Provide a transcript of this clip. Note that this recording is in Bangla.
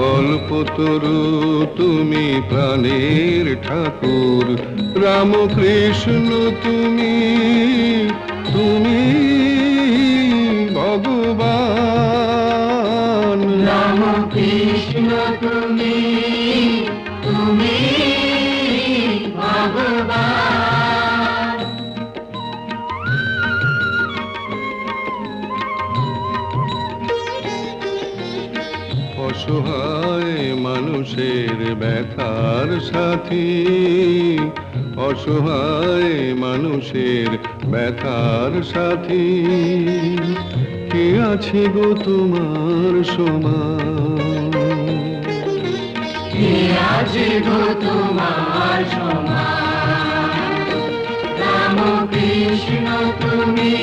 কল্পতরু তুমি প্রাণের ঠাকুর, রামকৃষ্ণ তুমি, তুমি ভগবান। রামকৃষ্ণ তুমি, তুমি ভগবান। অসহায় মানুষের ব্যথার সাথী, অসহায় মানুষের ব্যথার সাথী, কে আছে গো তোমার সমান? কে আছে গো তোমার সমান? রামকৃষ্ণ তুমি,